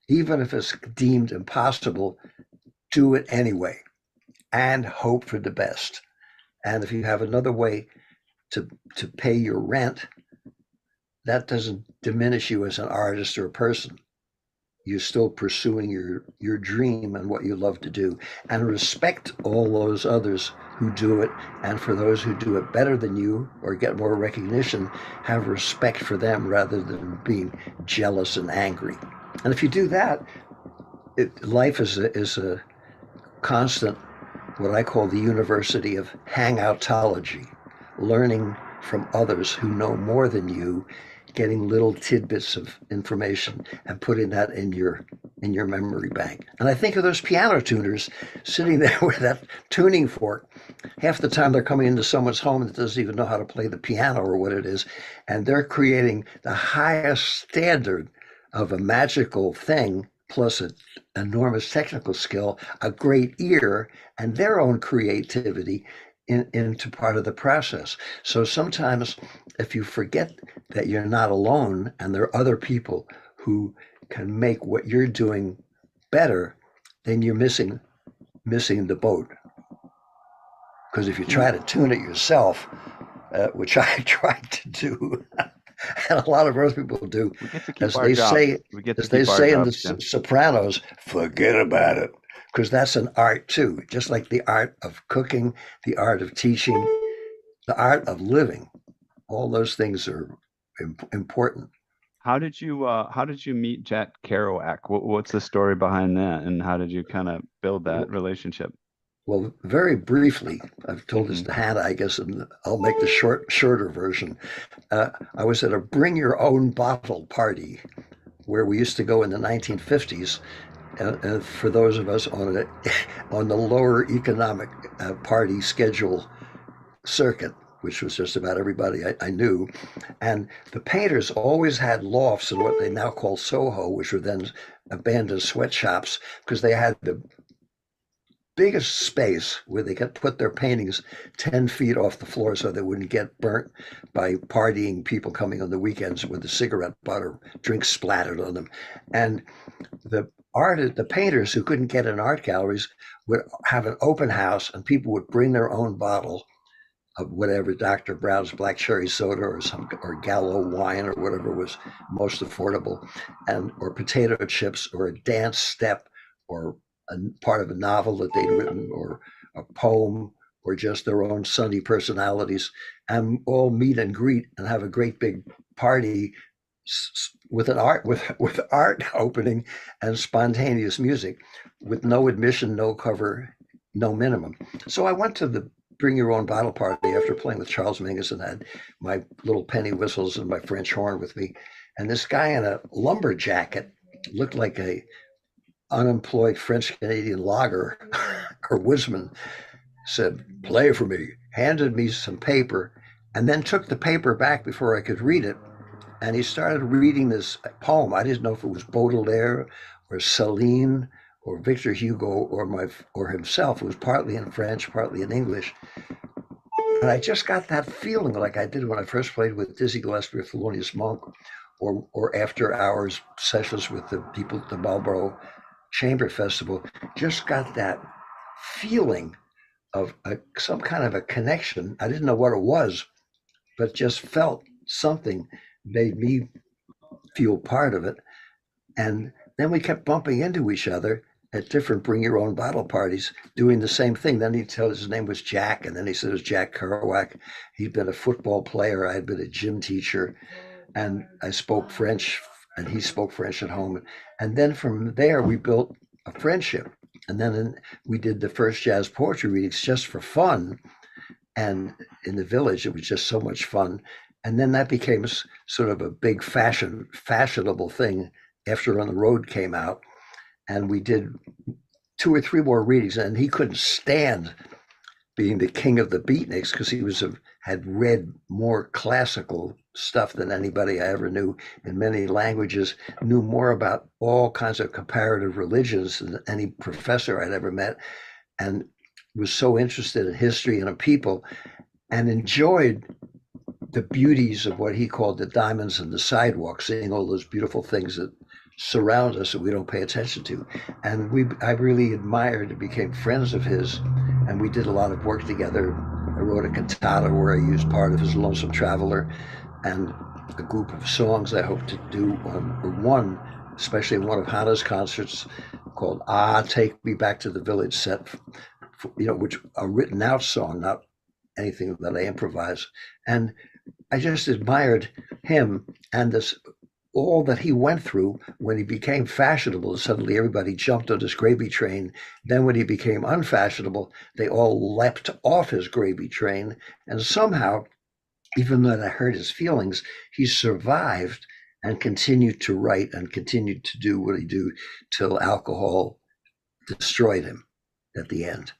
even if it's deemed impossible, do it anyway, and hope for the best. And if you have another way to pay your rent, that doesn't diminish you as an artist or a person. You're still pursuing your dream and what you love to do, and respect all those others who do it. And for those who do it better than you or get more recognition, have respect for them rather than being jealous and angry. And if you do that, life is a constant, what I call the university of hangoutology, learning from others who know more than you, getting little tidbits of information and putting that in your memory bank. And I think of those piano tuners sitting there with that tuning fork. Half the time they're coming into someone's home that doesn't even know how to play the piano or what it is, and they're creating the highest standard of a magical thing, plus an enormous technical skill, a great ear, and their own creativity into part of the process. So sometimes if you forget that you're not alone and there are other people who can make what you're doing better, then you're missing the boat. Because if you try to tune it yourself, which I tried to do, and a lot of other people do, We get to keep as our they jobs. say, We get to as they keep our say in the jobs, Jim. Sopranos, forget about it. Because that's an art too, just like the art of cooking, the art of teaching, the art of living. All those things are important. How did you meet Jack Kerouac? What's the story behind that, and how did you kind of build that relationship? Well, very briefly, I've told this Hmm. to Hannah, I guess, and I'll make the shorter version. I was at a bring your own bottle party where we used to go in the 1950s. And for those of us on on the lower economic party schedule circuit, which was just about everybody I knew, and the painters always had lofts in what they now call Soho, which were then abandoned sweatshops, because they had the biggest space where they could put their paintings 10 feet off the floor so they wouldn't get burnt by partying people coming on the weekends with the cigarette butt or drinks splattered on them. And the painters who couldn't get in art galleries would have an open house, and people would bring their own bottle of whatever, Dr. Brown's black cherry soda or Gallo wine or whatever was most affordable, and or potato chips or a dance step or a part of a novel that they'd written or a poem or just their own sunny personalities, and all meet and greet and have a great big party with with art opening and spontaneous music with no admission, no cover, no minimum. So I went to the bring your own bottle party after playing with Charles Mingus and had my little penny whistles and my French horn with me. And this guy in a lumber jacket looked like a unemployed French Canadian logger or woodsman, said, "Play for me," handed me some paper, and then took the paper back before I could read it. And he started reading this poem. I didn't know if it was Baudelaire or Celine or Victor Hugo or himself. It was partly in French, partly in English. And I just got that feeling like I did when I first played with Dizzy Gillespie or Thelonious Monk, or after hours sessions with the people at the Marlborough Chamber Festival. Just got that feeling of some kind of a connection. I didn't know what it was, but just felt something made me feel part of it. And then we kept bumping into each other at different bring your own bottle parties, doing the same thing. Then he told us his name was Jack, and then he said it was Jack Kerouac. He'd been a football player. I had been a gym teacher, and I spoke French, and he spoke French at home. And then from there, we built a friendship. And then we did the first jazz poetry readings just for fun. And in the village, it was just so much fun. And then that became sort of a big fashionable thing after On the Road came out. And we did 2 or 3 more readings, and he couldn't stand being the king of the beatniks because he had read more classical stuff than anybody I ever knew in many languages, knew more about all kinds of comparative religions than any professor I'd ever met, and was so interested in history and in people, and enjoyed the beauties of what he called the diamonds in the sidewalk, seeing all those beautiful things that surround us that we don't pay attention to. And I really admired and became friends of his, and we did a lot of work together. I wrote a cantata where I used part of his Lonesome Traveler, and a group of songs I hope to do on one, especially in one of Hannah's concerts, called Take Me Back to the Village, set, which a written out song, not anything that I improvise. And I just admired him and all that he went through when he became fashionable. Suddenly everybody jumped on his gravy train. Then when he became unfashionable, they all leapt off his gravy train. And somehow, even though that hurt his feelings, he survived and continued to write and continued to do what he do till alcohol destroyed him at the end.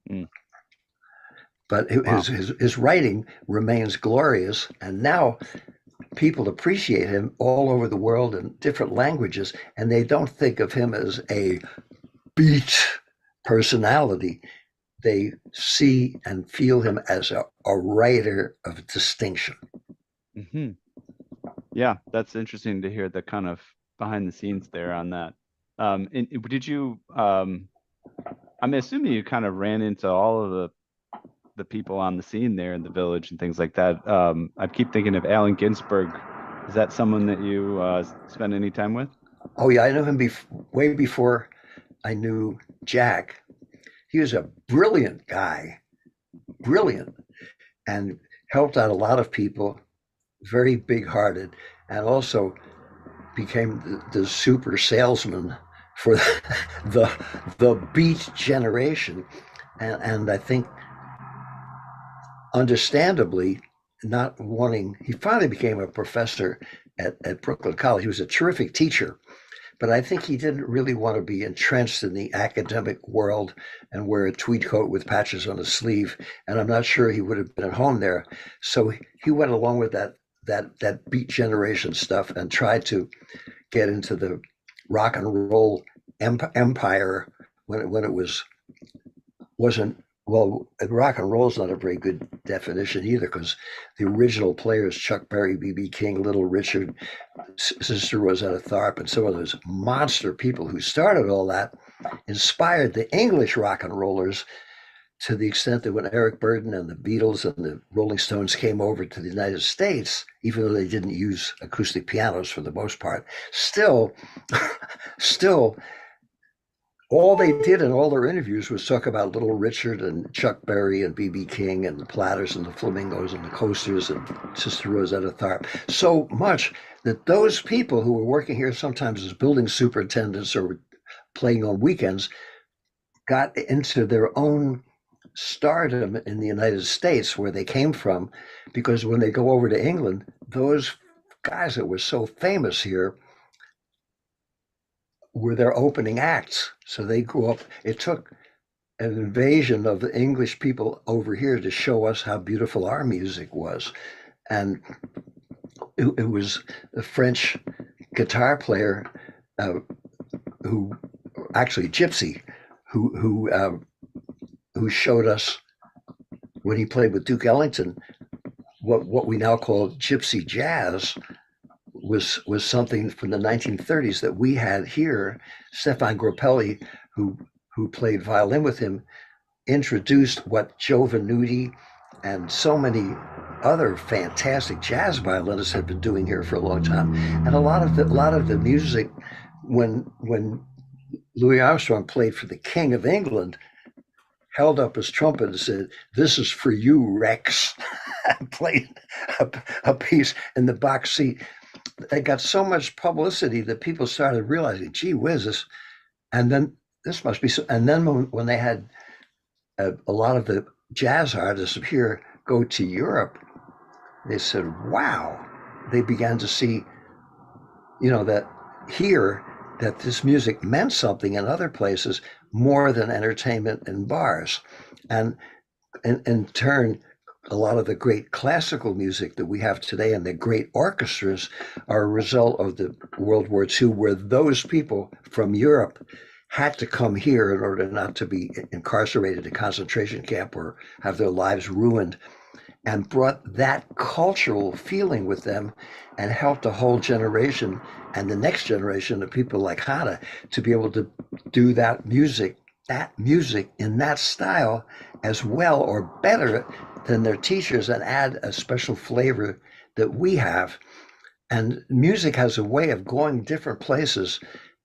Mm. But his writing remains glorious. And now people appreciate him all over the world in different languages, and they don't think of him as a beat personality. They see and feel him as a writer of distinction. Mm-hmm. Yeah, that's interesting to hear the kind of behind the scenes there on that. And did you, I'm assuming you kind of ran into all of the people on the scene there in the village and things like that. I keep thinking of Allen Ginsberg. Is that someone that you spend any time with? Oh yeah, I knew him way before I knew Jack. He was a brilliant guy, brilliant, and helped out a lot of people very big-hearted, and also became the super salesman for the beat generation, and I think understandably not wanting. He finally became a professor at Brooklyn College. He was a terrific teacher, but I think he didn't really want to be entrenched in the academic world and wear a tweed coat with patches on his sleeve. And I'm not sure he would have been at home there. So he went along with that beat generation stuff and tried to get into the rock and roll empire when it wasn't. Well, rock and roll is not a very good definition either, because the original players, Chuck Berry, B.B. King, Little Richard, Sister Rosetta Tharpe, and some of those monster people who started all that, inspired the English rock and rollers, to the extent that when Eric Burdon and the Beatles and the Rolling Stones came over to the United States, even though they didn't use acoustic pianos for the most part, still, still, all they did in all their interviews was talk about Little Richard and Chuck Berry and B.B. King and the Platters and the Flamingos and the Coasters and Sister Rosetta Tharpe, so much that those people who were working here sometimes as building superintendents or playing on weekends got into their own stardom in the United States where they came from, because when they go over to England, those guys that were so famous here were their opening acts. So they grew up. It took an invasion of the English people over here to show us how beautiful our music was. And it was a French guitar player who actually Gypsy, who showed us when he played with Duke Ellington what we now call gypsy jazz was something from the 1930s that we had here. Stefan Grappelli, who played violin with him, introduced what Joe Venuti and so many other fantastic jazz violinists have been doing here for a long time. And a lot of the music, when Louis Armstrong played for the King of England, held up his trumpet and said, "This is for you, Rex," and played a piece in the box seat. They got so much publicity that people started realizing, gee whiz, this, and then this must be so. And then when they had a lot of the jazz artists here go to Europe, they said, wow, they began to see, that here, that this music meant something in other places more than entertainment in bars. And in turn, a lot of the great classical music that we have today and the great orchestras are a result of the World War II, where those people from Europe had to come here in order not to be incarcerated in a concentration camp or have their lives ruined, and brought that cultural feeling with them and helped a whole generation and the next generation of people like Hannah to be able to do that music in that style as well or better than their teachers, and add a special flavor that we have. And music has a way of going different places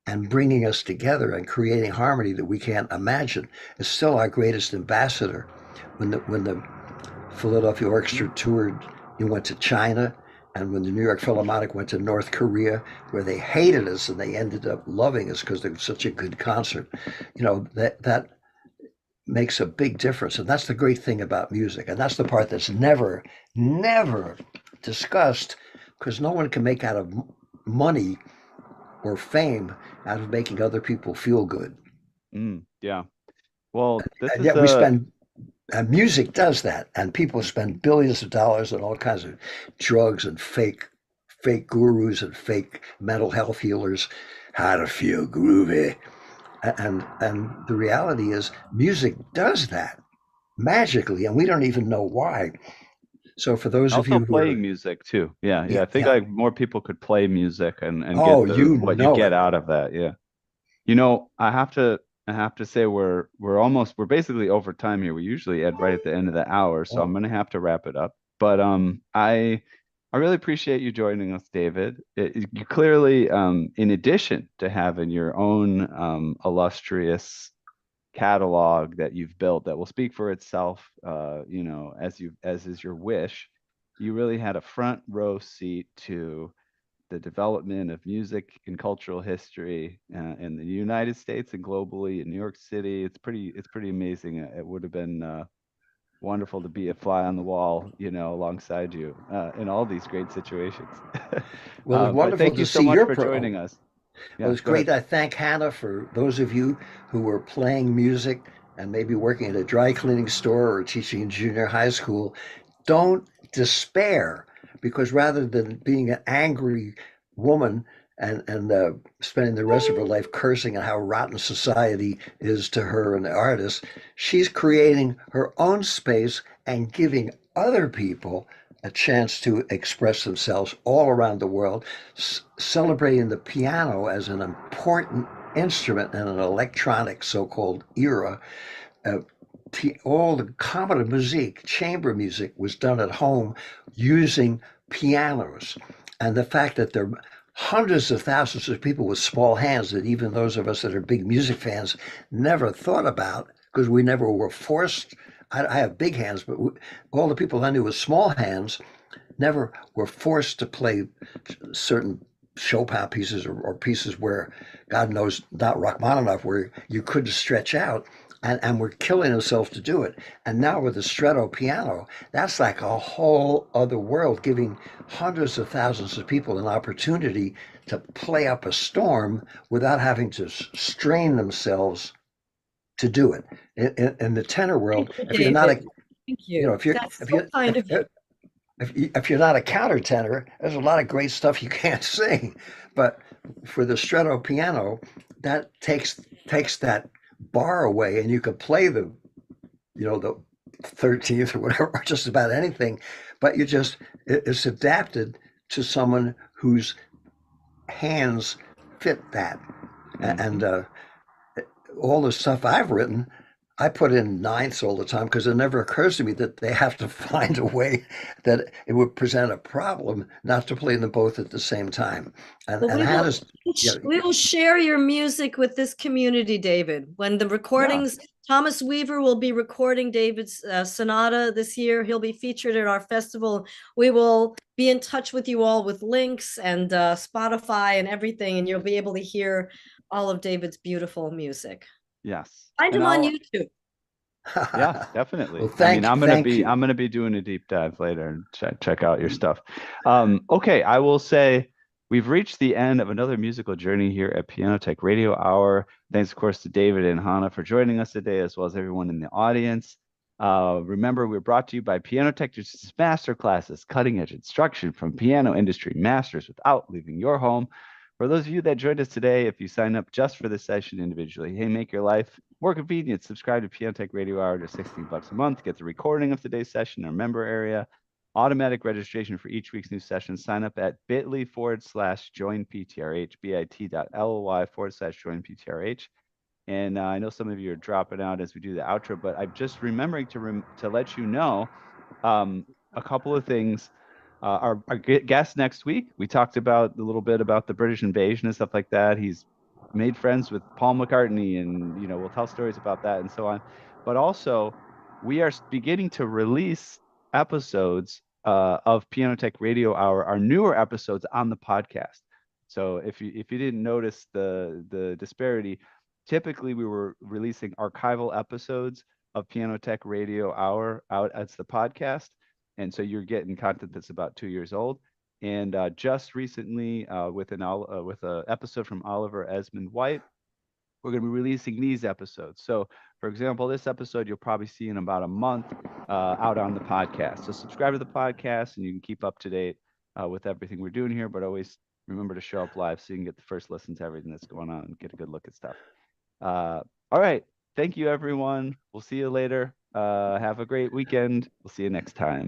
and bringing us together and creating harmony that we can't imagine. It's still our greatest ambassador. When the Philadelphia Orchestra toured, he went to China, and when the New York Philharmonic went to North Korea, where they hated us and they ended up loving us because it was such a good concert, that makes a big difference. And that's the great thing about music. And that's the part that's never discussed, because no one can make out of money or fame out of making other people feel good. Yeah. Well, this And is yet we spend, and music does that, and people spend billions of dollars on all kinds of drugs and fake gurus and fake mental health healers, how to feel groovy. And the reality is music does that magically, and we don't even know why. So for those of also you who playing are, music too. Yeah. I think yeah. like more people could play music and Oh, get you what you know get it. out of that. Yeah. I have to say we're basically over time here. We usually end right at the end of the hour, so I'm Oh, gonna have to wrap it up. But I really appreciate you joining us, David. You clearly, in addition to having your own illustrious catalog that you've built that will speak for itself, as is your wish. you really had a front row seat to the development of music and cultural history in the United States and globally in New York City. It's pretty amazing. It would have been wonderful to be a fly on the wall, alongside you in all these great situations. Well, it's But wonderful thank to you so see much your for pro. joining us. Well, Yeah, it's go ahead. great. I thank Hannah for those of you who were playing music and maybe working at a dry cleaning store or teaching in junior high school. Don't despair, because rather than being an angry woman and spending the rest of her life cursing at how rotten society is to her and the artists, she's creating her own space and giving other people a chance to express themselves all around the world, celebrating the piano as an important instrument in an electronic so-called era. uh, all the Kammer Musik, chamber music, was done at home using pianos. And the fact that there are hundreds of thousands of people with small hands that even those of us that are big music fans never thought about, because we never were forced. I have big hands, but all the people I knew with small hands never were forced to play certain Chopin pieces or pieces where, God knows, not Rachmaninoff, where you couldn't stretch out, and we're killing ourselves to do it. And now with the Stretto piano, that's like a whole other world, giving hundreds of thousands of people an opportunity to play up a storm without having to strain themselves to do it. In the tenor Thank world, you, if you're not David. a, Thank you know, you. if you're, That's so kind of you. if you're not a countertenor, there's a lot of great stuff you can't sing. But for the Stretto piano, that takes that bar away, and you can play the 13th or whatever, or just about anything. But it's adapted to someone whose hands fit that. And all the stuff I've written, I put in ninths all the time because it never occurs to me that they have to find a way that it would present a problem not to play them both at the same time. And Well, and Hannah's, yeah, we will share your music with this community, David. When the yeah, recordings, Thomas Weaver will be recording David's sonata this year. He'll be featured at our festival. We will be in touch with you all with links and Spotify and everything, and you'll be able to hear all of David's beautiful music. yes. Find And him on YouTube. yeah, definitely. Well, I mean, thank you. I'm gonna be doing a deep dive later and check out your stuff. Okay, I will say we've reached the end of another musical journey here at Piano Tech Radio Hour. Thanks, of course, to David and Hannah for joining us today, as well as everyone in the audience. Remember, we're brought to you by Piano Tech master classes, cutting edge instruction from piano industry masters without leaving your home. For those of you that joined us today, if you sign up just for this session individually, hey, make your life more convenient. Subscribe to Piano Tech Radio Hour, just $16 a month. Get the recording of today's session in our member area. Automatic registration for each week's new session. Sign up at bit.ly/joinptrh, bit.ly/joinptrh. And I know some of you are dropping out as we do the outro, but I'm just remembering to let you know a couple of things. Our guest next week, we talked about a little bit about the British invasion and stuff like that. He's made friends with Paul McCartney, and we'll tell stories about that and so on. But also, we are beginning to release episodes of Piano Tech Radio Hour, our newer episodes on the podcast. So if you didn't notice the disparity, typically we were releasing archival episodes of Piano Tech Radio Hour out as the podcast. And so you're getting content that's about 2 years old. And just recently, with an episode from Oliver Esmond White, we're going to be releasing these episodes. So, for example, this episode you'll probably see in about a month out on the podcast. So subscribe to the podcast, and you can keep up to date with everything we're doing here. But always remember to show up live so you can get the first listen to everything that's going on and get a good look at stuff. All right. Thank you, everyone. We'll see you later. Have a great weekend. We'll see you next time.